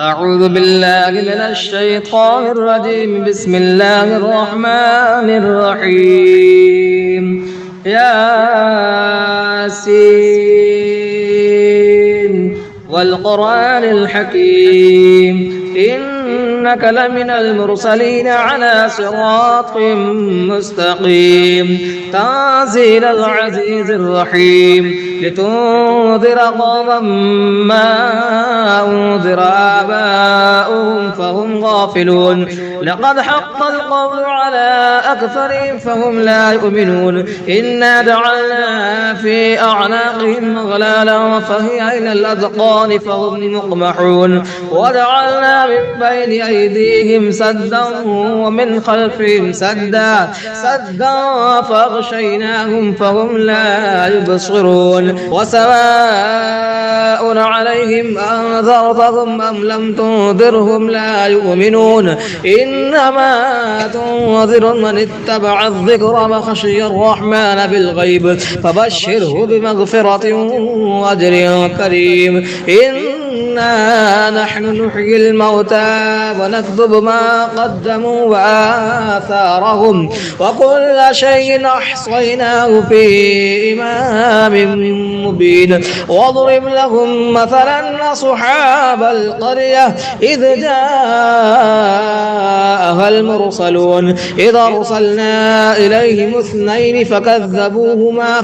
أعوذ بالله من الشيطان الرجيم. بسم الله الرحمن الرحيم. ياسين والقرآن الحكيم إنك لمن المرسلين على صراط مستقيم. تنزيل العزيز الرحيم لتنذر قوما ما أنذر آباؤهم فهم غافلون. لقد حق القول على أكثرهم فهم لا يؤمنون. إنا جعلنا في أعناقهم أغلالا فهي إلى الأذقان فهم مقمحون. وجعلنا من بين أيديهم سدا ومن خلفهم سدا فأغشيناهم فهم لا يبصرون. وسواء عليهم أنذرتهم أم لم تنذرهم لا يؤمنون. إنما تنذر من اتبع الذكر وخشي الرحمن بالغيب فبشره بمغفرة وأجر كريم. إنا نحن نحيي الموتى ونكتب ما قدموا وآثارهم وكل شيء أحصيناه في إمام مبين. واضرب لهم مثلا أصحاب القرية إذ جاءها المرسلون إذ أرسلنا إليهم اثنين فكذبوهما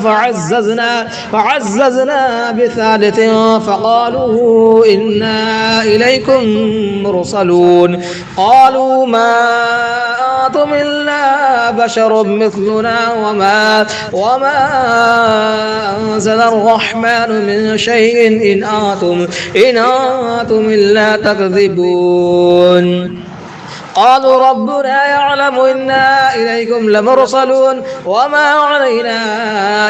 فعززنا بثالث فقالوا إنا إليكم مرسلون. قالوا ما أنتم إلا بشر مثلنا وما أنزل الرحمن من شيء إن أنتم إلا تكذبون. قالوا ربنا يعلم إنا إليكم لمرسلون وما علينا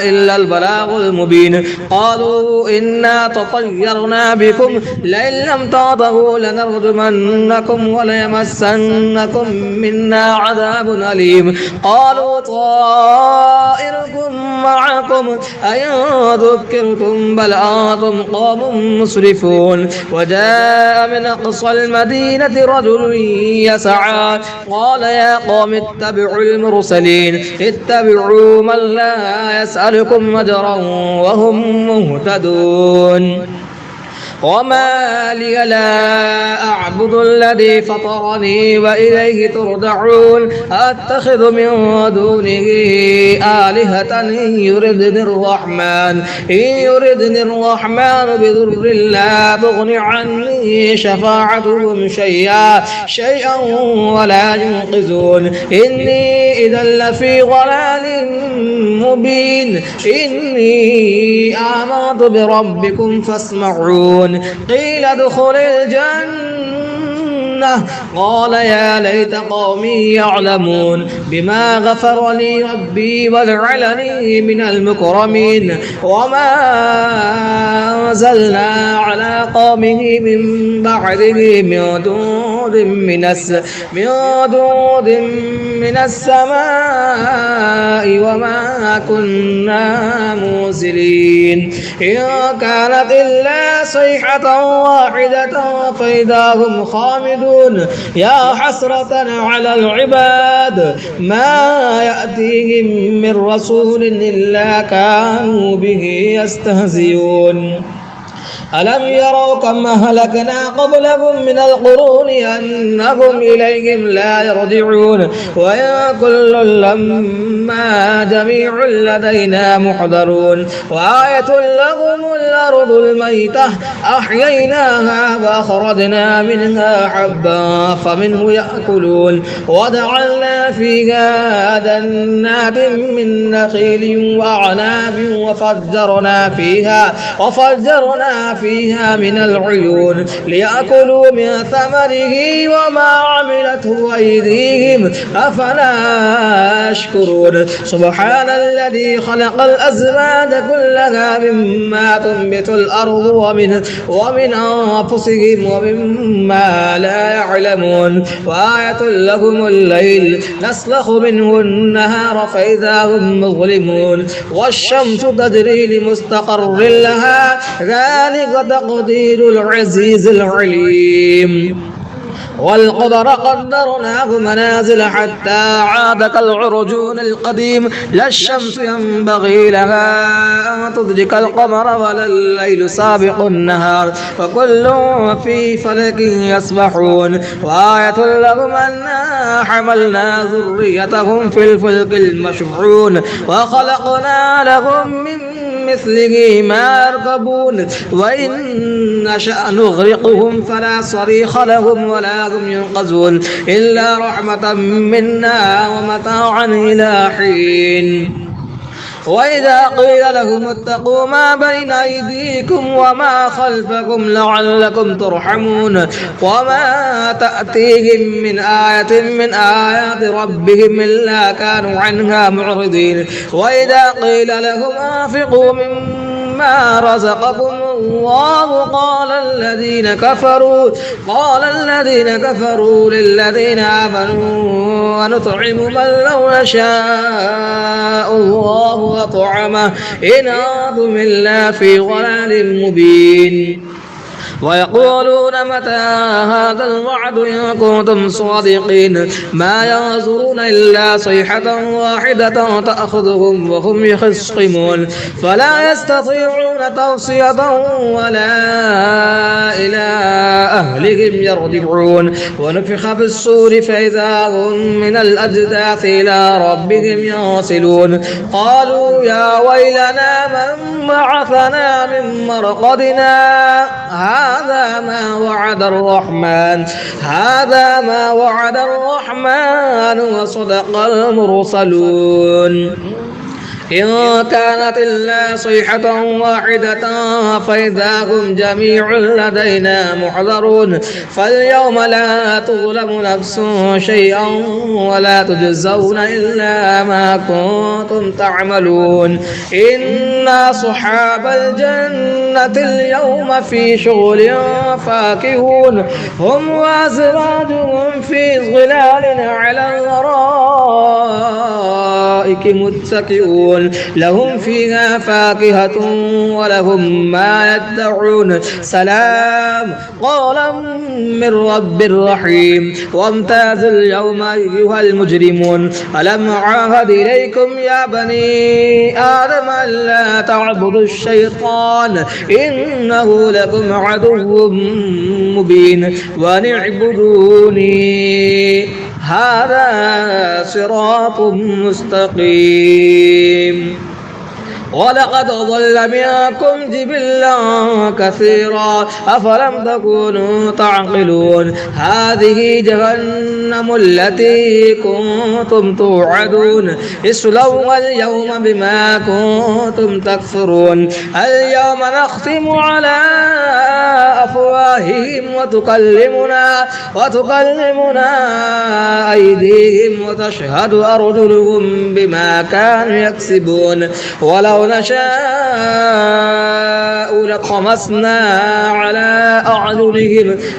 إلا البلاغ المبين. قالوا إنا تطيرنا بكم لئن لم تنتهوا لنرجمنكم وليمسنكم منا عذاب أليم. قالوا طائركم معكم أئن ذكرتم بل أنتم قوم مسرفون. وجاء من أقصى المدينة رجل يسعى قال يا قوم اتبعوا المرسلين اتبعوا من لا يسألكم أجرا وهم مهتدون. وما لي لا أعبد الذي فطرني وإليه ترجعون. أتخذ من دونه آلهة إن يردني الرحمن بضر لا تغن عني شفاعتهم شيئا ولا ينقذون. إني إذا لفي ضلال مبين. إني آمنت بربكم فاسمعون. قيل ادخل الجنة قال يا ليت قومي يعلمون بما غفر لي ربي وجعلني من المكرمين. وما أنزلنا على قومه من بعده من جند من السماء وما كنا منزلين. إن كانت إلا صيحة واحدة فإذا هم خامدون. يا حسرة على العباد ما يأتيهم من رسول إلا كانوا به يستهزئون. ألم يروا كم أهلكنا قبلهم من القرون أنهم إليهم لا يرجعون. وإن كل لما جميع لدينا محضرون. وآية لهم الأرض الميتة أحييناها وأخرجنا منها حبا فمنه يأكلون. وجعلنا فيها جنات من نخيل وأعناب وفجرنا فيها من العيون ليأكلوا من ثمره وما عملته أيديهم أفلا يشكرون. سبحان الذي خلق الأزواج كلها مما تنبت الأرض ومن أنفسهم ومما لا يعلمون. وآية لهم الليل نسلخ منه النهار فإذا هم مظلمون. والشمس تجري لمستقر لها ذلك ذلك تقدير العزيز العليم. والقدر قدرناه منازل حتى عاد كالعرجون القديم. لا الشمس ينبغي لها أن تدرك القمر ولا الليل سابق النهار وكل في فلك يسبحون. وآية لهم أنا حملنا ذريتهم في الفلك المشحون وخلقنا لهم من مثله ما يركبون وإن نشأ نغرقهم فلا صريخ لهم ولا هم ينقذون إلا رحمة منا ومتاعا إلى حين. وإذا قيل لهم اتقوا ما بين أيديكم وما خلفكم لعلكم ترحمون وما تأتيهم من آية من آيات ربهم إلا كانوا عنها معرضين. وإذا قيل لهم أنفقوا مما رزقكم الله قال الذين كفروا للذين آمنوا ونطعم من لو يشاء الله وطعمه إن أنتم إلا في ضلال مبين. ويقولون متى هذا الوعد إن كنتم صادقين ما ينظرون إلا صيحة واحدة تأخذهم وهم يخصمون فلا يستطيعون توصية ولا إلى أهلهم يرجعون. ونفخ في الصور فإذا هم من الأجداث إلى ربهم ينسلون. قالوا يا ويلنا من بعثنا من مرقدنا هذا ما وعد الرحمن وصدق المرسلون. إن كانت إلا صيحة واحدة فإذا هم جميع لدينا محضرون. فاليوم لا تظلم نفس شيئا ولا تجزون إلا ما كنتم تعملون. إن أصحاب الجنة اليوم في شغل فاكهون هم وأزواجهم في ظلال على الأرائك متكئون لهم فيها فاكهة ولهم ما يدعون. سلام قولا من رب رحيم. وامتازوا اليوم أيها المجرمون ألم أعاهد إليكم يا بني آدم ألا تعبدوا الشيطان إنه لكم عدو مبين وأن اعبدوني هذا صراط مستقيم. ولقد ضل منكم جبلا كثيرا أفلم تكونوا تعقلون. هذه جهنم التي كنتم توعدون اصلوها اليوم بما كنتم تكفرون. اليوم نختم على أفواههم وتكلمنا أيديهم وتشهد أرجلهم بما كانوا يكسبون. ولو نشاء لطمسنا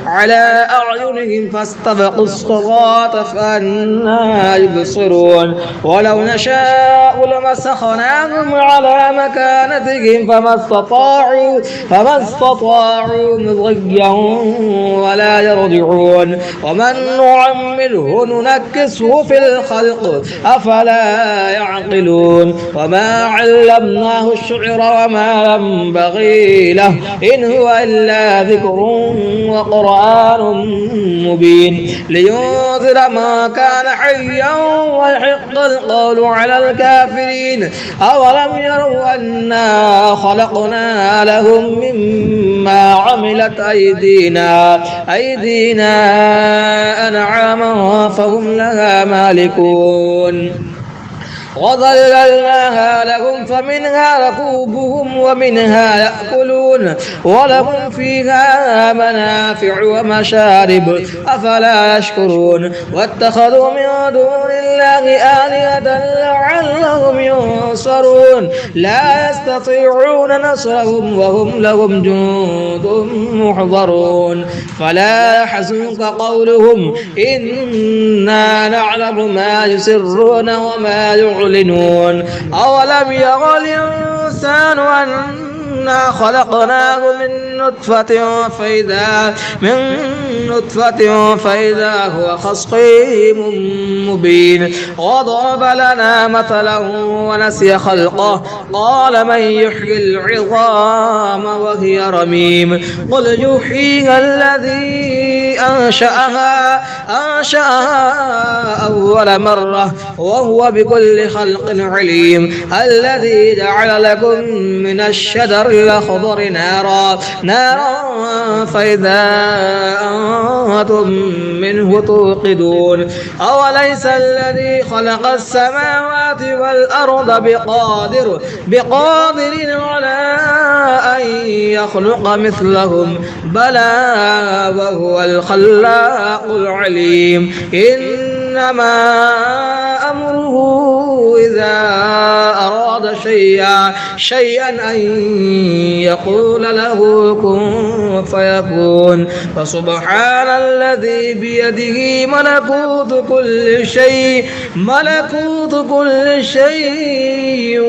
على أعينهم فاستبقوا الصراط فأنى يبصرون. ولو نشاء لمسخناهم على مكانتهم فما استطاعوا مضيا ولا يرجعون. ومن نعمره ننكسه في الخلق أفلا يعقلون. وما علمناه الشعر وما ينبغي له إن هو إلا ذكر وقرآن مبين لينذر ما كان حيا ويحق القول على الكافرين. أولم يروا أنا خلقنا لهم مما عملت أيدينا أنعاما فهم لها مالكون. وظللناها لهم فمنها ركوبهم ومنها يأكلون ولهم فيها منافع ومشارب أفلا يشكرون. واتخذوا من دون الله آلهة لعلهم ينصرون لا يستطيعون نصرهم وهم لهم جند محضرون. فلا يحزنك قولهم إنا نعلم ما يسرون وما يعلنون. أولم يرى الإنسان إنا خلقناه من نطفة فإذا هو خصيم مبين وضرب لنا مثلا ونسي خلقه قال من يحيي العظام وهي رميم قل يحييها الذي أنشأها أول مرة وهو بكل خلق عليم الذي جعل لكم من الشجر الأخضر نارا فإذا أنتم منه توقدون أوليس الذي خلق السماوات والأرض بقادر على أن يخلق مثلهم بلى وهو الخلاق العليم إنما أمره إذا أراد شيئا أن يقول له كن فيكون فسبحان الذي بيده ملكوت كل شيء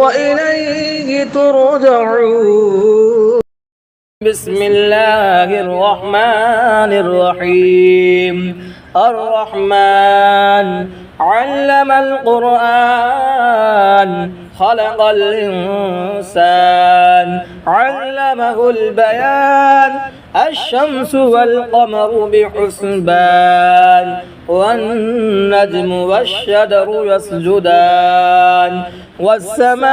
وإليه ترجعون. بسم الله الرحمن الرحيم. الرحمن علم القرآن خلق الإنسان علمه البيان الشمس والقمر بحسبان والنجم والشجر يسجدان والسماء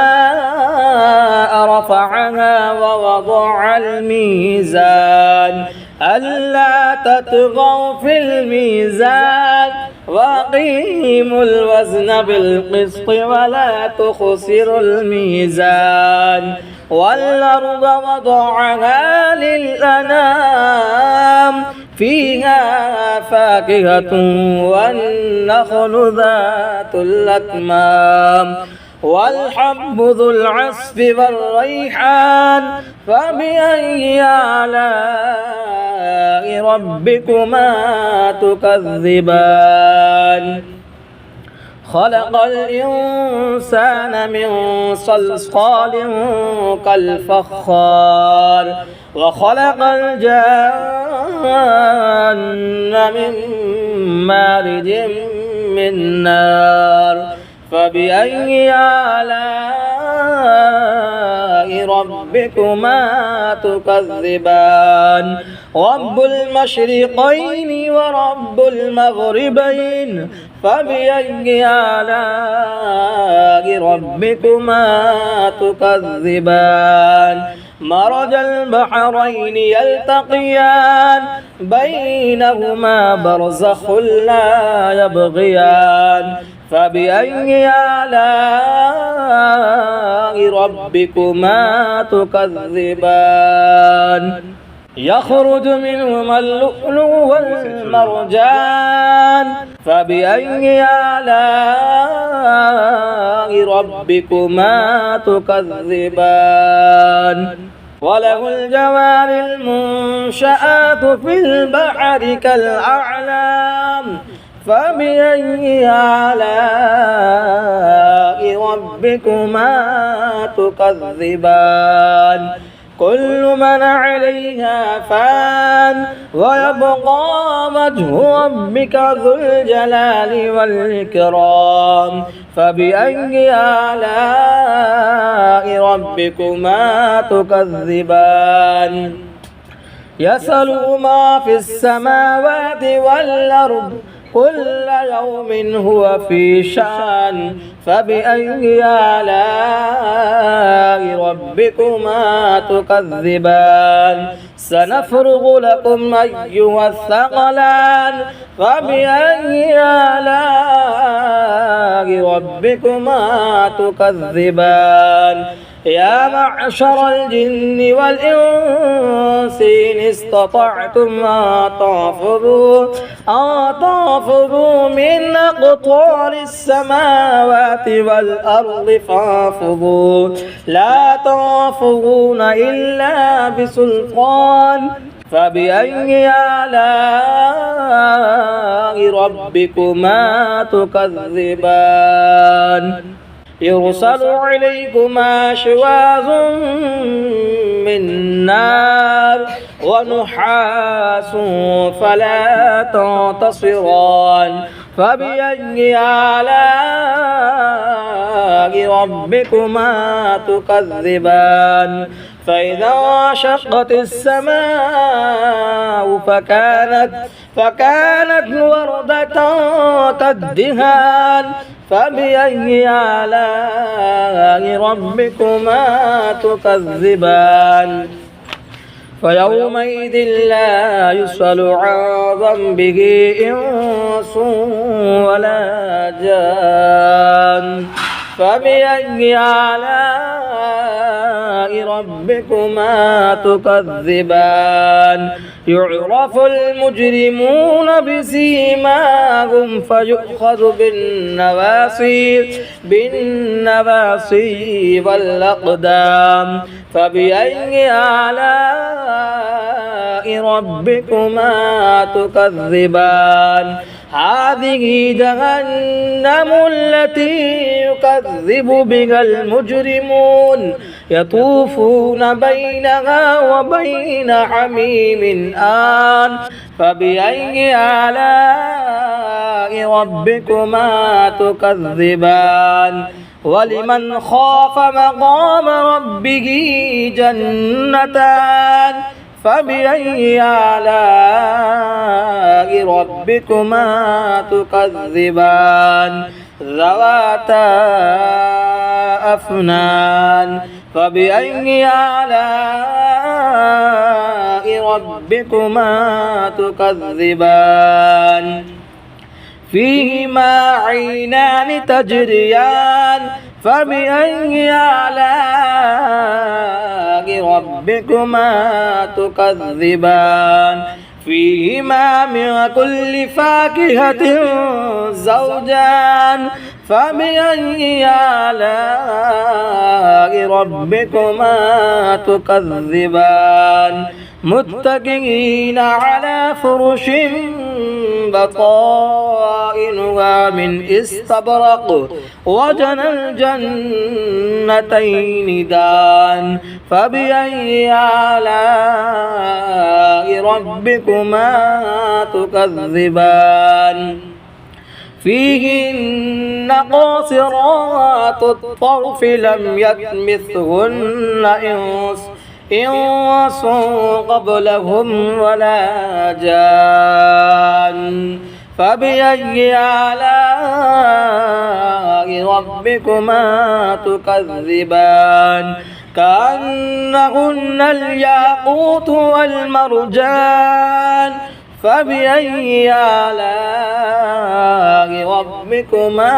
رفعها ووضع الميزان ألا تطغوا في الميزان وأقيموا الوزن بالقسط ولا تخسروا الميزان والأرض وضعها للأنام فيها فاكهة والنخل ذات الأكمام والحب ذو العصف والريحان فبأي آلاء ربكما تكذبان خلق الإنسان من صلصال كالفخار وخلق الجان من مارج من نار فبأي آلاء ربكما تكذبان رب المشرقين ورب المغربين فبأي آلاء ربكما تكذبان مرج البحرين يلتقيان بينهما برزخ لا يبغيان فبأي آلاء ربكما تكذبان يخرج منهما اللؤلؤ والمرجان فبأي آلاء ربكما تكذبان وله الجوار المنشآت في البحر كالأعلام فبأي آلاء ربكما تكذبان كل من عليها فان ويبقى وجه ربك ذو الجلال والإكرام فبأي آلاء ربكما تكذبان يسأله ما في السماوات والأرض كل يوم هو في شأن فبأي آلاء ربكما تكذبان سنفرغ لكم أيها الثقلان فبأي آلاء ربكما تكذبان يا معشر الجن والإنس إن استطعتم أن تنفذوا من أقطار السماوات والأرض فانفذوا لا تنفذون إلا بسلطان فبأي آلاء ربكما تكذبان يرسل عليكما شواظ من نار ونحاس فلا تنتصران فبأي آلاء ربكما تكذبان فإذا انشقت السماء فكانت وردة كالدهان فبأي آلاء ربكما تكذبان فيومئذ لا يسأل عن ذنبه إنس ولا جان فبأي آلاء ربكما تكذبان يعرف المجرمون بسيماهم فيؤخذ بالنواصي والأقدام فبأي آلاء ربكما تكذبان هذه جهنم التي يكذب بها المجرمون يطوفون بينها وبين حميم آن فبأي آلاء ربكما تكذبان ولمن خاف مقام ربه جنتان فبأي آلاء ربكما تكذبان ذواتا أفنان فبأي آلاء ربكما تكذبان فيهما عينان تجريان فبأي آلاء ربكما تكذبان فيهما من كل فاكهة زوجان فبأي آلاء ربكما تكذبان متكئين على فرش بطائنها من استبرق وجنى الجنتين دان فبأي آلاء ربكما تكذبان فيهن قاصرات الطرف لم يطمثهن إنس قبلهم ولا جان فبأي آلاء ربكما تكذبان كأنهن الياقوت والمرجان فبأي آلاء ربكما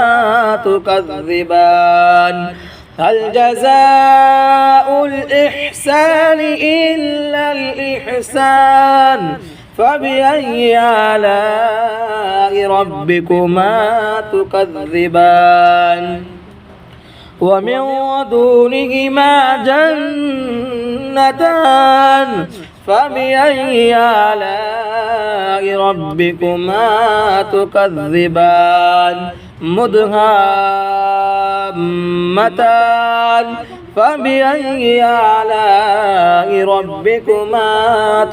تكذبان هل جزاء الإحسان إلا الإحسان فبأي آلاء ربكما تكذبان ومن دونهما جنتان فبأي آلاء ربكما تكذبان مدهامتان فبأي آلاء ربكما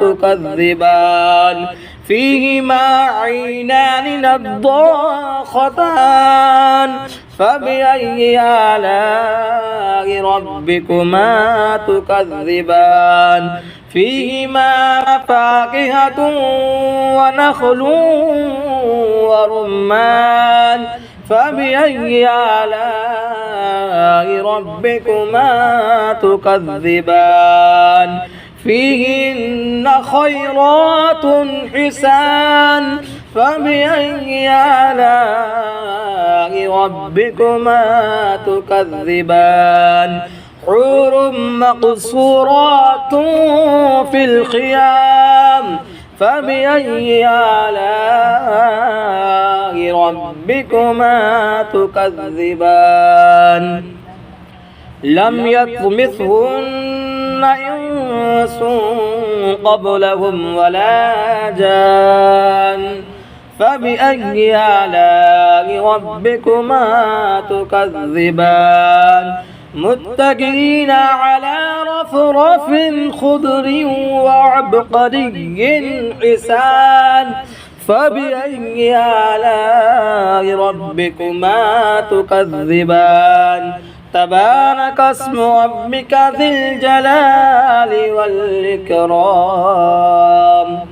تكذبان فيهما عينان نضاختان فبأي آلاء ربكما تكذبان فيهما فاكهة ونخل ورمان فبأي آلاء ربكما تكذبان فيهن خيرات حسان فبأي آلاء ربكما تكذبان حور مقصورات في الخيام فبأي آلاء ربكما تكذبان لم يطمثهن إنس قبلهم ولا جان فبأي آلاء ربكما تكذبان متكئين على رفرف خضر وعبقري حسان فبأي آلاء ربكما تكذبان تبارك اسم ربك ذي الجلال والإكرام